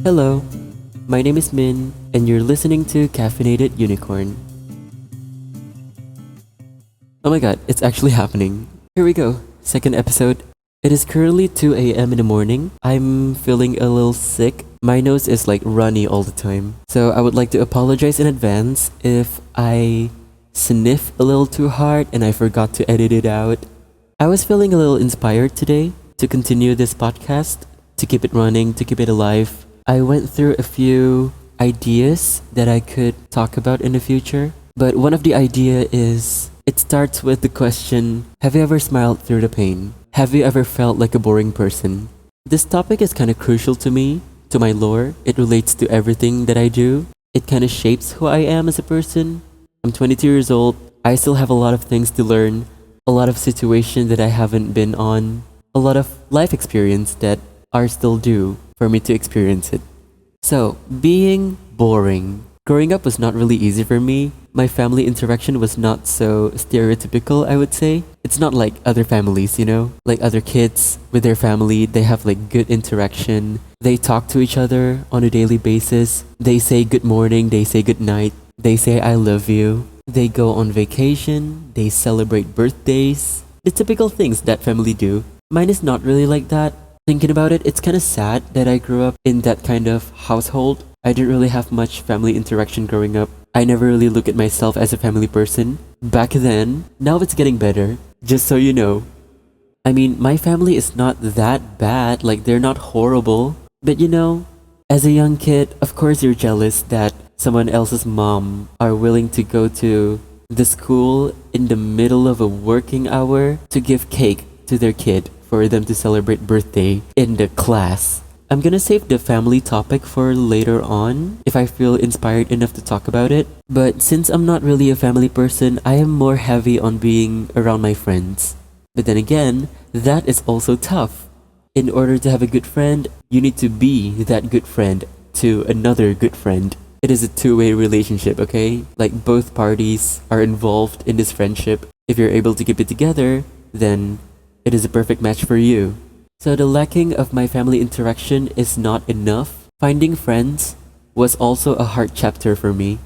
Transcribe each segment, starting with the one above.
Hello, my name is Min, and you're listening to Caffeinated Unicorn. Oh my god, it's actually happening. Here we go, second episode. It is currently 2 a.m. in the morning. I'm feeling a little sick. My nose is like runny all the time. So I would like to apologize in advance if I sniff a little too hard and I forgot to edit it out. I was feeling a little inspired today to continue this podcast, to keep it running, to keep it alive. I went through a few ideas that I could talk about in the future, but one of the idea is it starts with the question, have you ever smiled through the pain? Have you ever felt like a boring person? This topic is kind of crucial to me, to my lore. It relates to everything that I do. It kind of shapes who I am as a person. I'm 22 years old. I still have a lot of things to learn, a lot of situations that I haven't been on, a lot of life experience that are still due for me to experience it. So, being boring. Growing up was not really easy for me. My family interaction was not so stereotypical, I would say. It's not like other families, like other kids with their family, they have like good interaction. They talk to each other on a daily basis. They say good morning, they say good night, they say I love you. They go on vacation, they celebrate birthdays. The typical things that family do. Mine is not really like that. Thinking about it, it's kind of sad that I grew up in that kind of household. I didn't really have much family interaction growing up. I never really look at myself as a family person. Back then, now it's getting better, just so you know. I mean, my family is not that bad, like they're not horrible. But as a young kid, of course you're jealous that someone else's mom are willing to go to the school in the middle of a working hour to give cake to their kid for them to celebrate birthday in the class. I'm gonna save the family topic for later on if I feel inspired enough to talk about it. But since I'm not really a family person, I am more heavy on being around my friends. But then again, that is also tough. In order to have a good friend, you need to be that good friend to another good friend. It is a two-way relationship, okay? Like both parties are involved in this friendship. If you're able to keep it together, then it is a perfect match for you. So the lacking of my family interaction is not enough. Finding friends was also a hard chapter for me.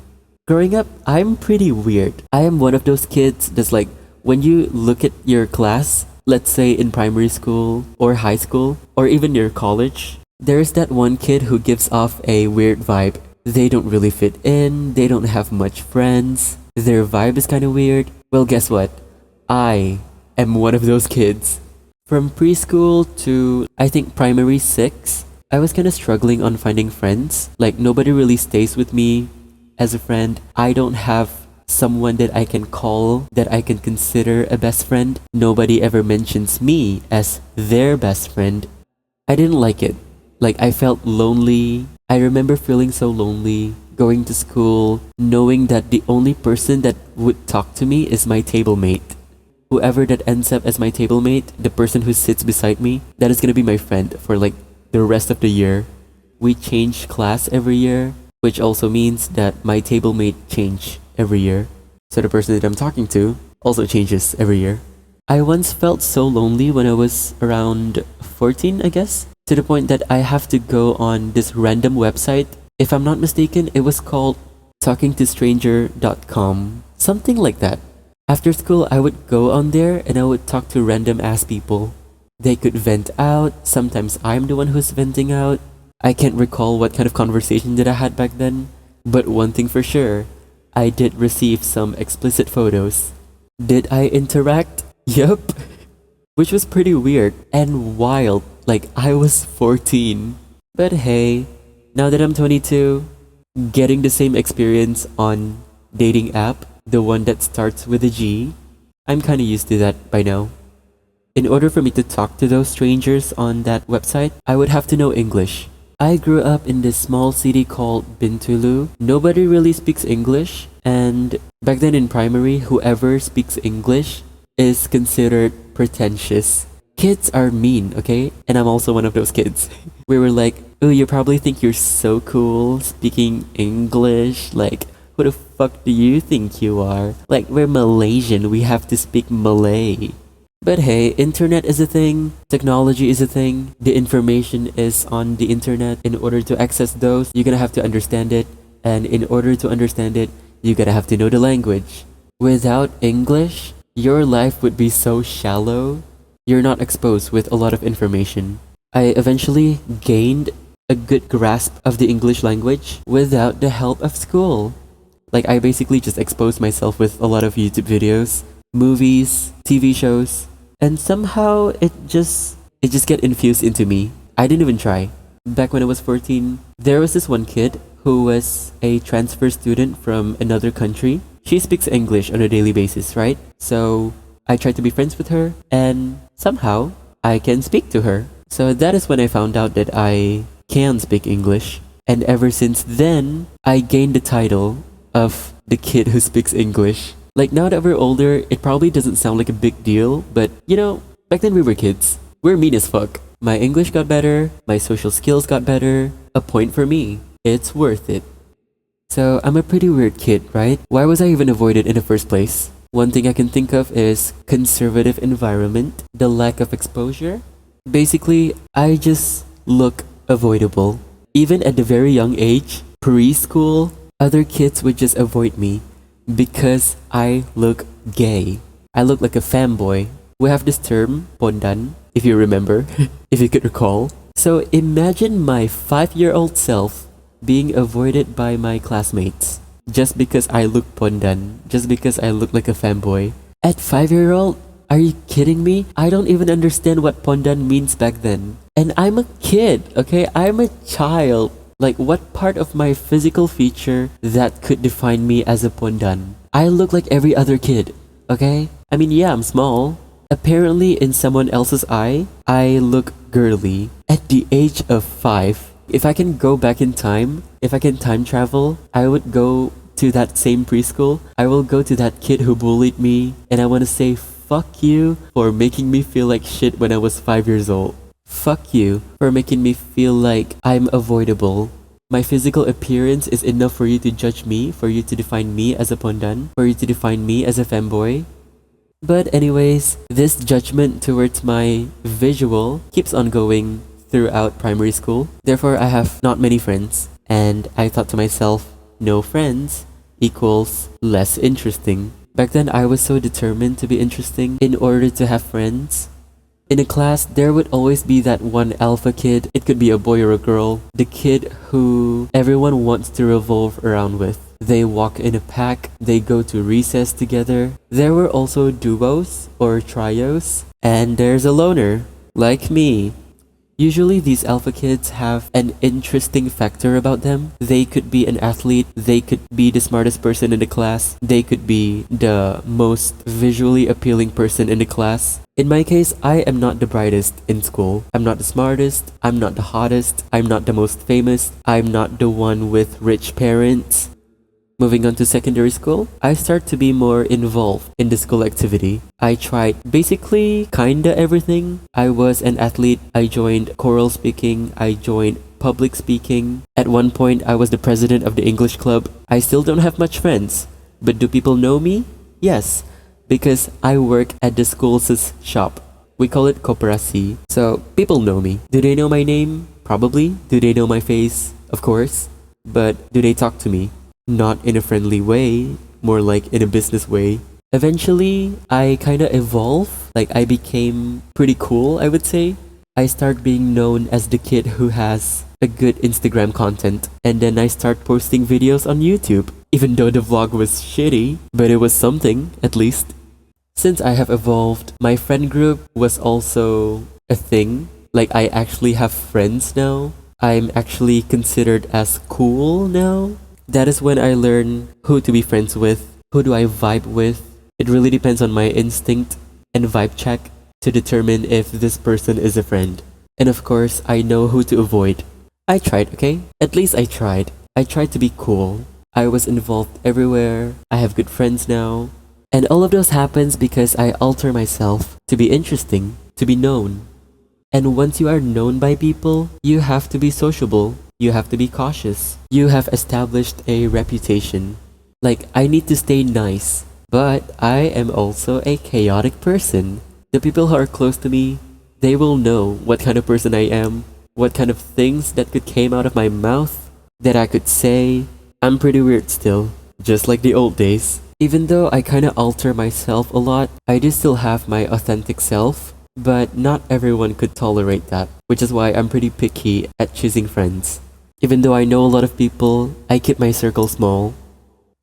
Growing up, I'm pretty weird. I am one of those kids that's like, when you look at your class, let's say in primary school or high school or even your college, there's that one kid who gives off a weird vibe. They don't really fit in, they don't have much friends, their vibe is kind of weird. Well, guess what? I am one of those kids. From preschool to, I think, primary 6, I was kind of struggling on finding friends. Like, nobody really stays with me as a friend. I don't have someone that I can call, that I can consider a best friend. Nobody ever mentions me as their best friend. I didn't like it. Like, I felt lonely. I remember feeling so lonely, going to school, knowing that the only person that would talk to me is my table mate. Whoever that ends up as my table mate, the person who sits beside me, that is gonna be my friend for like the rest of the year. We change class every year, which also means that my table mate change every year. So the person that I'm talking to also changes every year. I once felt so lonely when I was around 14, I guess, to the point that I have to go on this random website. If I'm not mistaken, it was called talkingtostranger.com, something like that. After school, I would go on there and I would talk to random ass people. They could vent out. Sometimes I'm the one who's venting out. I can't recall what kind of conversation that I had back then. But one thing for sure, I did receive some explicit photos. Did I interact? Yup. Which was pretty weird and wild. Like I was 14. But hey, now that I'm 22, getting the same experience on dating app, the one that starts with a G, I'm kinda used to that by now. In order for me to talk to those strangers on that website, I would have to know English. I grew up in this small city called Bintulu. Nobody really speaks English, and back then in primary, whoever speaks English is considered pretentious. Kids are mean, okay? And I'm also one of those kids. We were like, oh, you probably think you're so cool speaking English, like, who the fuck do you think you are? Like, we're Malaysian, we have to speak Malay. But hey, internet is a thing, technology is a thing, the information is on the internet. In order to access those, you're gonna have to understand it. And in order to understand it, you're gonna have to know the language. Without English, your life would be so shallow. You're not exposed with a lot of information. I eventually gained a good grasp of the English language without the help of school. Like I basically just exposed myself with a lot of YouTube videos, movies, TV shows, and somehow it just get infused into me. I didn't even try. Back when I was 14, there was this one kid who was a transfer student from another country. She speaks English on a daily basis, right? So I tried to be friends with her, and somehow I can speak to her. So that is when I found out that I can speak English. And ever since then, I gained the title of the kid who speaks English. Like now that we're older, it probably doesn't sound like a big deal, but back then we were kids. We're mean as fuck. My English got better, my social skills got better. A point for me. It's worth it. So I'm a pretty weird kid, right? Why was I even avoided in the first place? One thing I can think of is conservative environment, the lack of exposure. Basically, I just look avoidable. Even at the very young age, preschool, other kids would just avoid me because I look gay. I look like a fanboy. We have this term, pondan, if you remember, if you could recall. So imagine my 5-year-old self being avoided by my classmates just because I look pondan, just because I look like a fanboy. At 5-year-old, are you kidding me? I don't even understand what pondan means back then. And I'm a kid, okay? I'm a child. Like, what part of my physical feature that could define me as a pondan? I look like every other kid, okay? I mean, yeah, I'm small. Apparently, in someone else's eye, I look girly. At the age of 5, if I can go back in time, if I can time travel, I would go to that same preschool. I will go to that kid who bullied me, and I want to say, fuck you for making me feel like shit when I was 5 years old. Fuck you for making me feel like I'm avoidable. My physical appearance is enough for you to judge me, for you to define me as a pondan, for you to define me as a femboy. But anyways, this judgment towards my visual keeps on going throughout primary school. Therefore, I have not many friends. And I thought to myself, no friends equals less interesting. Back then, I was so determined to be interesting in order to have friends. In a class, there would always be that one alpha kid. It could be a boy or a girl. The kid who everyone wants to revolve around with. They walk in a pack. They go to recess together. There were also duos or trios. And there's a loner, like me. Usually these alpha kids have an interesting factor about them. They could be an athlete, they could be the smartest person in the class, they could be the most visually appealing person in the class. In my case, I am not the brightest in school. I'm not the smartest, I'm not the hottest, I'm not the most famous, I'm not the one with rich parents. Moving on to secondary school, I start to be more involved in the school activity. I tried basically kinda everything. I was an athlete, I joined choral speaking, I joined public speaking. At one point, I was the president of the English club. I still don't have much friends, but do people know me? Yes, because I work at the school's shop. We call it koperasi. So people know me. Do they know my name? Probably. Do they know my face? Of course. But do they talk to me? Not in a friendly way, more like in a business way. Eventually, I kinda evolved. Like I became pretty cool, I would say. I start being known as the kid who has a good Instagram content. And then I start posting videos on YouTube. Even though the vlog was shitty, but it was something, at least. Since I have evolved, my friend group was also a thing. Like I actually have friends now. I'm actually considered as cool now. That is when I learn who to be friends with, who do I vibe with. It really depends on my instinct and vibe check to determine if this person is a friend. And of course, I know who to avoid. I tried, okay? At least I tried. I tried to be cool. I was involved everywhere. I have good friends now. And all of those happens because I alter myself to be interesting, to be known. And once you are known by people, you have to be sociable. You have to be cautious. You have established a reputation. Like, I need to stay nice, but I am also a chaotic person. The people who are close to me, they will know what kind of person I am, what kind of things that could came out of my mouth, that I could say. I'm pretty weird still, just like the old days. Even though I kinda alter myself a lot, I do still have my authentic self, but not everyone could tolerate that, which is why I'm pretty picky at choosing friends. Even though I know a lot of people, I keep my circle small.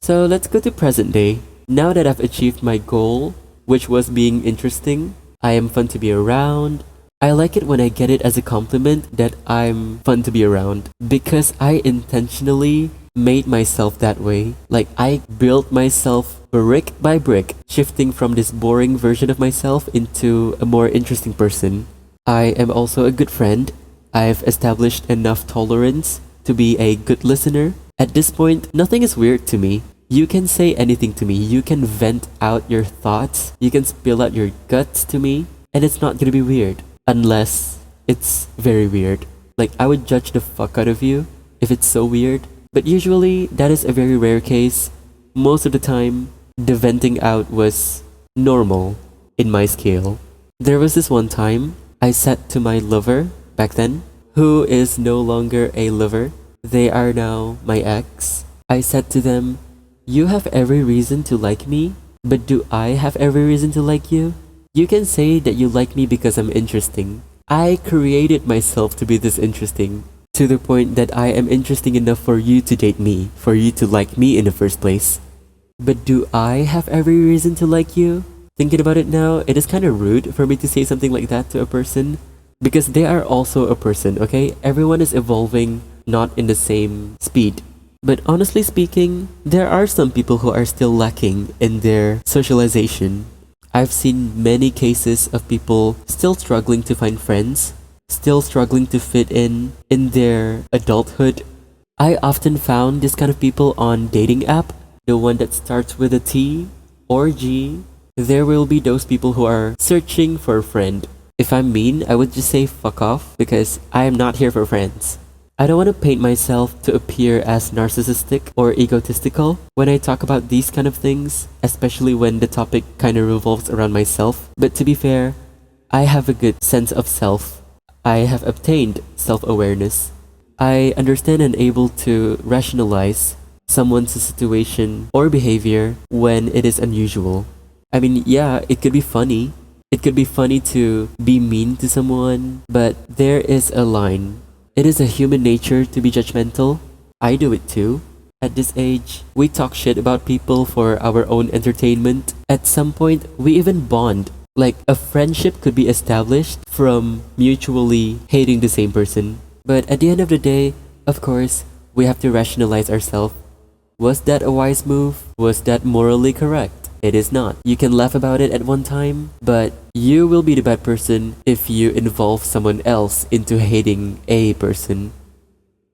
So let's go to present day. Now that I've achieved my goal, which was being interesting, I am fun to be around. I like it when I get it as a compliment that I'm fun to be around because I intentionally made myself that way. Like I built myself brick by brick, shifting from this boring version of myself into a more interesting person. I am also a good friend. I've established enough tolerance to be a good listener. At this point, nothing is weird to me. You can say anything to me. You can vent out your thoughts. You can spill out your guts to me, and it's not gonna be weird. Unless it's very weird. Like, I would judge the fuck out of you if it's so weird. But usually, that is a very rare case. Most of the time, the venting out was normal in my scale. There was this one time I said to my lover back then, who is no longer a lover. They are now my ex. I said to them, "You have every reason to like me, but do I have every reason to like you? You can say that you like me because I'm interesting. I created myself to be this interesting, to the point that I am interesting enough for you to date me, for you to like me in the first place. But do I have every reason to like you?" Thinking about it now, it is kind of rude for me to say something like that to a person, because they are also a person, okay? Everyone is evolving, not in the same speed. But honestly speaking, there are some people who are still lacking in their socialization. I've seen many cases of people still struggling to find friends, still struggling to fit in their adulthood. I often found this kind of people on dating app, the one that starts with a T or G. There will be those people who are searching for a friend. If I'm mean, I would just say fuck off because I am not here for friends. I don't want to paint myself to appear as narcissistic or egotistical when I talk about these kind of things, especially when the topic kind of revolves around myself. But to be fair, I have a good sense of self. I have obtained self-awareness. I understand and able to rationalize someone's situation or behavior when it is unusual. I mean, yeah, it could be funny. It could be funny to be mean to someone, but there is a line. It is a human nature to be judgmental. I do it too. At this age, we talk shit about people for our own entertainment. At some point, we even bond. Like a friendship could be established from mutually hating the same person. But at the end of the day, of course, we have to rationalize ourselves. Was that a wise move? Was that morally correct? It is not. You can laugh about it at one time, but you will be the bad person if you involve someone else into hating a person.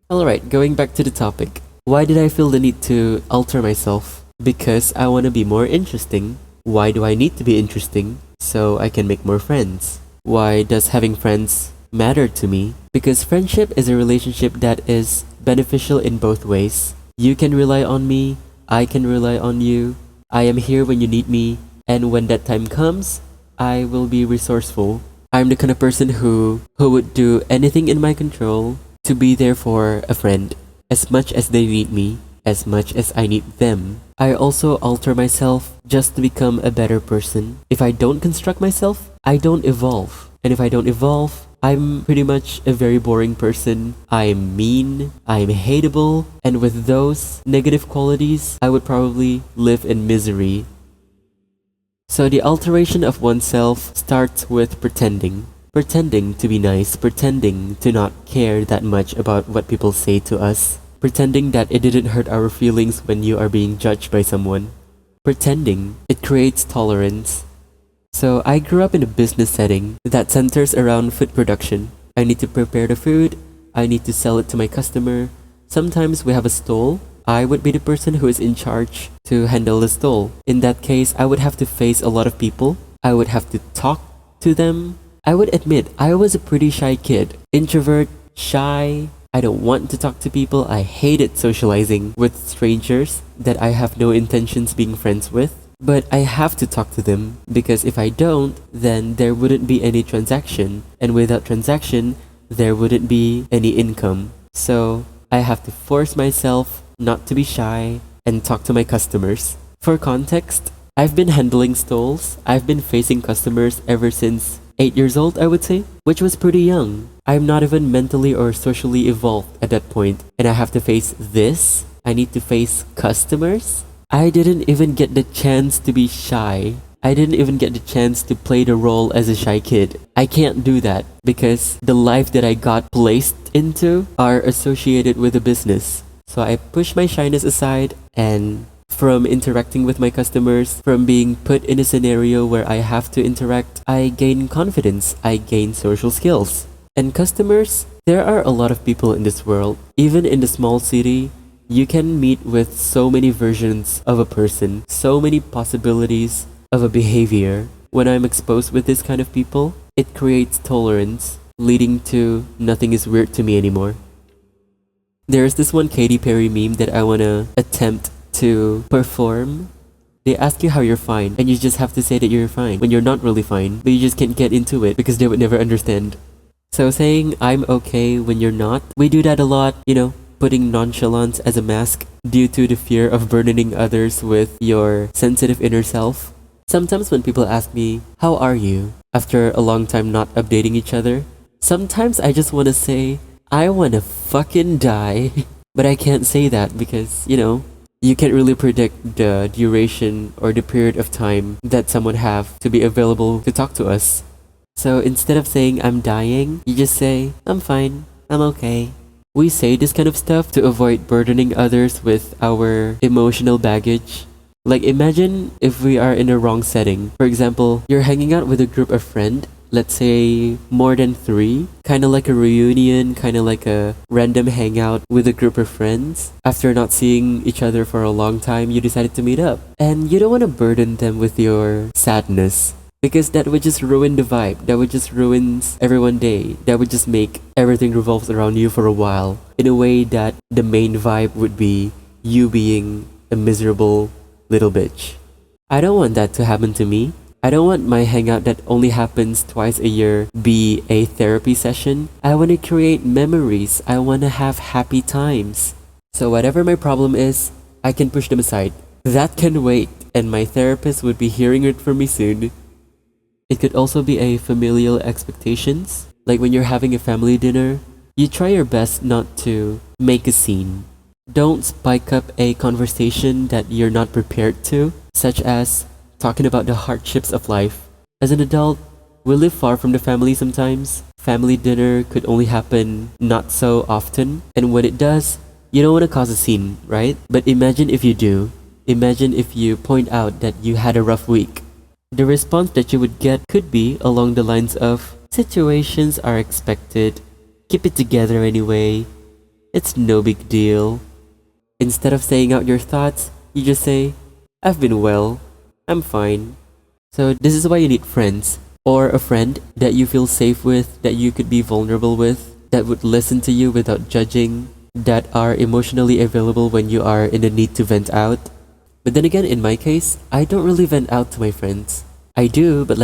Alright, going back to the topic. Why did I feel the need to alter myself? Because I want to be more interesting. Why do I need to be interesting? So I can make more friends. Why does having friends matter to me? Because friendship is a relationship that is beneficial in both ways. You can rely on me, I can rely on you. I am here when you need me, and when that time comes, I will be resourceful. I'm the kind of person who would do anything in my control to be there for a friend, as much as they need me, as much as I need them. I also alter myself just to become a better person. If I don't construct myself, I don't evolve. And if I don't evolve, I'm pretty much a very boring person. I'm mean, I'm hateable, and with those negative qualities, I would probably live in misery. So the alteration of oneself starts with pretending. Pretending to be nice, pretending to not care that much about what people say to us. Pretending that it didn't hurt our feelings when you are being judged by someone. Pretending, it creates tolerance. So I grew up in a business setting that centers around food production. I need to prepare the food, I need to sell it to my customer. Sometimes we have a stall. I would be the person who is in charge to handle the stall. In that case, I would have to face a lot of people. I would have to talk to them. I would admit, I was a pretty shy kid. Introvert, shy. I don't want to talk to people. I hated socializing with strangers that I have no intentions being friends with. But I have to talk to them because if I don't, then there wouldn't be any transaction. And without transaction, there wouldn't be any income. So I have to force myself not to be shy and talk to my customers. For context, I've been handling stalls. I've been facing customers ever since 8 years old, I would say, which was pretty young. I'm not even mentally or socially evolved at that point, and I have to face this. I need to face customers. I didn't even get the chance to be shy. I didn't even get the chance to play the role as a shy kid. I can't do that because the life that I got placed into are associated with the business. So I push my shyness aside, and from interacting with my customers, from being put in a scenario where I have to interact, I gain confidence, I gain social skills. And customers, there are a lot of people in this world. Even in the small city, you can meet with so many versions of a person, so many possibilities of a behavior. When I'm exposed with this kind of people, it creates tolerance, leading to nothing is weird to me anymore. There's this one Katy Perry meme that I wanna attempt to perform. They ask you how you're fine, and you just have to say that you're fine when you're not really fine, but you just can't get into it because they would never understand. So saying I'm okay when you're not, we do that a lot, putting nonchalance as a mask due to the fear of burdening others with your sensitive inner self. Sometimes when people ask me, how are you? After a long time not updating each other, sometimes I just want to say, I want to fucking die. But I can't say that because, you can't really predict the duration or the period of time that someone have to be available to talk to us. So instead of saying I'm dying, you just say, I'm fine, I'm okay. We say this kind of stuff to avoid burdening others with our emotional baggage. Like imagine if we are in a wrong setting. For example, you're hanging out with a group of friends, let's say more than 3, kind of like a reunion, kind of like a random hangout with a group of friends. After not seeing each other for a long time, you decided to meet up. And you don't want to burden them with your sadness, because that would just ruin the vibe. That would just ruin everyone's day. That would just make everything revolves around you for a while. In a way that the main vibe would be you being a miserable little bitch. I don't want that to happen to me. I don't want my hangout that only happens twice a year be a therapy session. I want to create memories. I want to have happy times. So whatever my problem is, I can push them aside. That can wait, and my therapist would be hearing it from me soon. It could also be a familial expectations. Like when you're having a family dinner, you try your best not to make a scene. Don't spike up a conversation that you're not prepared to, such as talking about the hardships of life. As an adult, we live far from the family sometimes. Family dinner could only happen not so often, and when it does, you don't want to cause a scene, right? But imagine if you do. Imagine if you point out that you had a rough week. The response that you would get could be along the lines of, situations are expected, keep it together anyway, it's no big deal. Instead of saying out your thoughts, you just say, I've been well, I'm fine. So this is why you need friends, or a friend that you feel safe with, that you could be vulnerable with, that would listen to you without judging, that are emotionally available when you are in the need to vent out. But then again, in my case, I don't really vent out to my friends. I do, but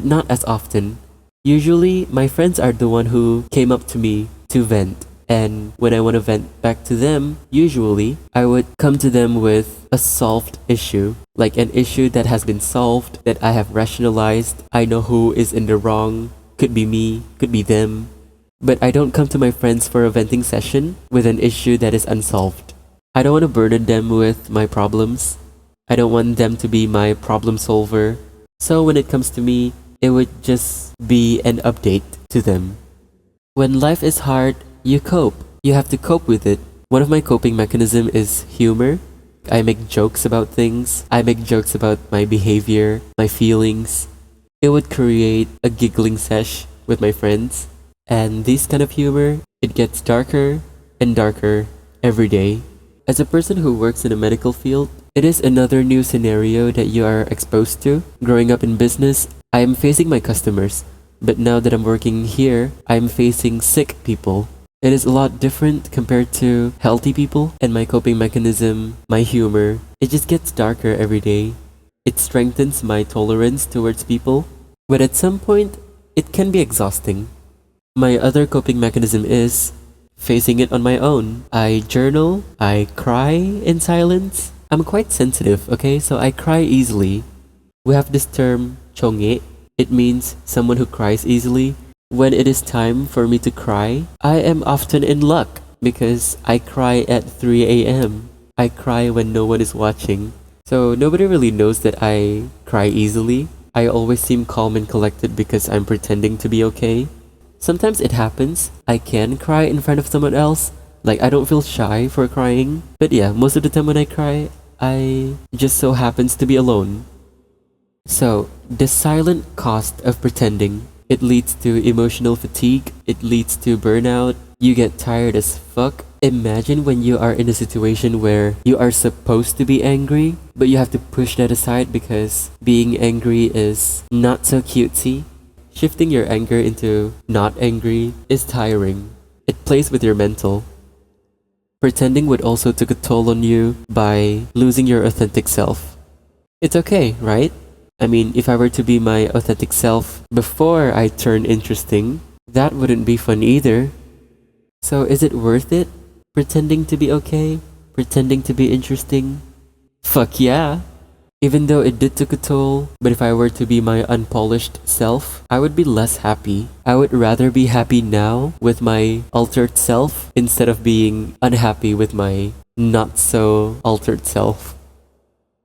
not as often. Usually, my friends are the one who came up to me to vent. And when I want to vent back to them, usually, I would come to them with a solved issue. Like an issue that has been solved, that I have rationalized. I know who is in the wrong. Could be me, could be them. But I don't come to my friends for a venting session with an issue that is unsolved. I don't want to burden them with my problems. I don't want them to be my problem solver. So when it comes to me, it would just be an update to them. When life is hard, you cope. You have to cope with it. One of my coping mechanism is humor. I make jokes about things. I make jokes about my behavior, my feelings. It would create a giggling sesh with my friends. And this kind of humor, it gets darker and darker every day. As a person who works in the medical field, it is another new scenario that you are exposed to. Growing up in business, I am facing my customers. But now that I'm working here, I'm facing sick people. It is a lot different compared to healthy people, and my coping mechanism, my humor, it just gets darker every day. It strengthens my tolerance towards people, but at some point, it can be exhausting. My other coping mechanism is facing it on my own. I journal, I cry in silence. I'm quite sensitive, okay? So I cry easily. We have this term, chonge. It means someone who cries easily. When it is time for me to cry, I am often in luck because I cry at 3 a.m. I cry when no one is watching. So nobody really knows that I cry easily. I always seem calm and collected because I'm pretending to be okay. Sometimes it happens. I can cry in front of someone else. Like, I don't feel shy for crying. But yeah, most of the time when I cry, I just so happens to be alone. So, the silent cost of pretending. It leads to emotional fatigue. It leads to burnout. You get tired as fuck. Imagine when you are in a situation where you are supposed to be angry, but you have to push that aside because being angry is not so cutesy. Shifting your anger into not angry is tiring. It plays with your mental. Pretending would also take a toll on you by losing your authentic self. It's okay, right? I mean, if I were to be my authentic self before I turn interesting, that wouldn't be fun either. So is it worth it? Pretending to be okay? Pretending to be interesting? Fuck yeah! Even though it did take a toll, but if I were to be my unpolished self, I would be less happy. I would rather be happy now with my altered self instead of being unhappy with my not so altered self.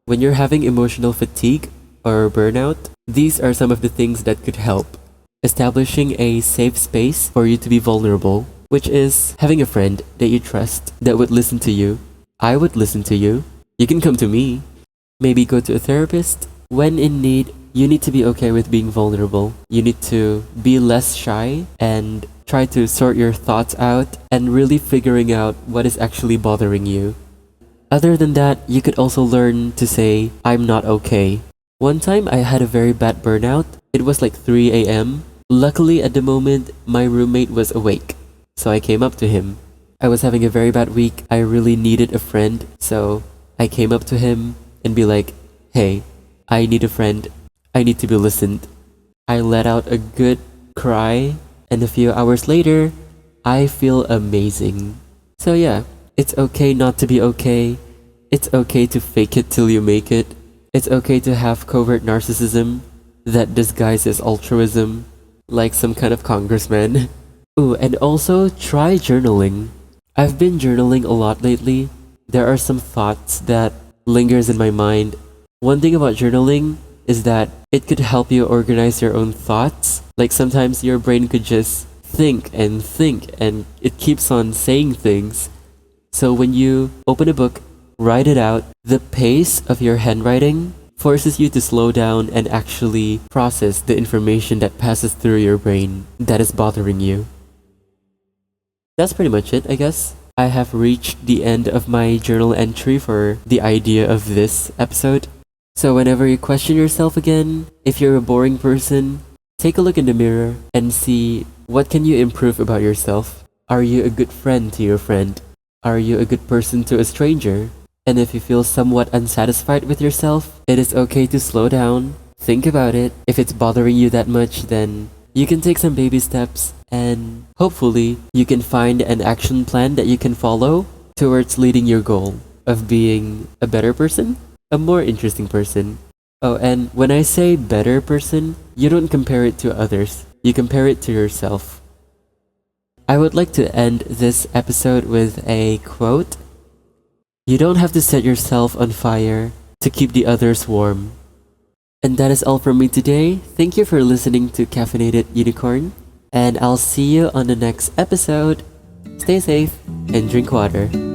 When you're having emotional fatigue or burnout, these are some of the things that could help. Establishing a safe space for you to be vulnerable, which is having a friend that you trust that would listen to you. I would listen to you. You can come to me. Maybe go to a therapist. When in need, you need to be okay with being vulnerable. You need to be less shy and try to sort your thoughts out and really figuring out what is actually bothering you. Other than that, you could also learn to say, I'm not okay. One time I had a very bad burnout. It was like 3 a.m. Luckily at the moment, my roommate was awake. So I came up to him. I was having a very bad week. I really needed a friend. So I came up to him and be like, hey, I need a friend. I need to be listened. I let out a good cry, and a few hours later, I feel amazing. So yeah, it's okay not to be okay. It's okay to fake it till you make it. It's okay to have covert narcissism that disguises altruism, like some kind of congressman. Ooh, and also try journaling. I've been journaling a lot lately. There are some thoughts that lingers in my mind. One thing about journaling is that it could help you organize your own thoughts. Like sometimes your brain could just think and it keeps on saying things. So when you open a book, write it out, the pace of your handwriting forces you to slow down and actually process the information that passes through your brain that is bothering you. That's pretty much it, I guess. I have reached the end of my journal entry for the idea of this episode. So whenever you question yourself again, if you're a boring person, take a look in the mirror and see what can you improve about yourself. Are you a good friend to your friend? Are you a good person to a stranger? And if you feel somewhat unsatisfied with yourself, it is okay to slow down, think about it. If it's bothering you that much, then you can take some baby steps and hopefully you can find an action plan that you can follow towards leading your goal of being a better person, a more interesting person. Oh, and when I say better person, you don't compare it to others. You compare it to yourself. I would like to end this episode with a quote. You don't have to set yourself on fire to keep the others warm. And that is all from me today. Thank you for listening to Caffeinated Unicorn. And I'll see you on the next episode. Stay safe and drink water.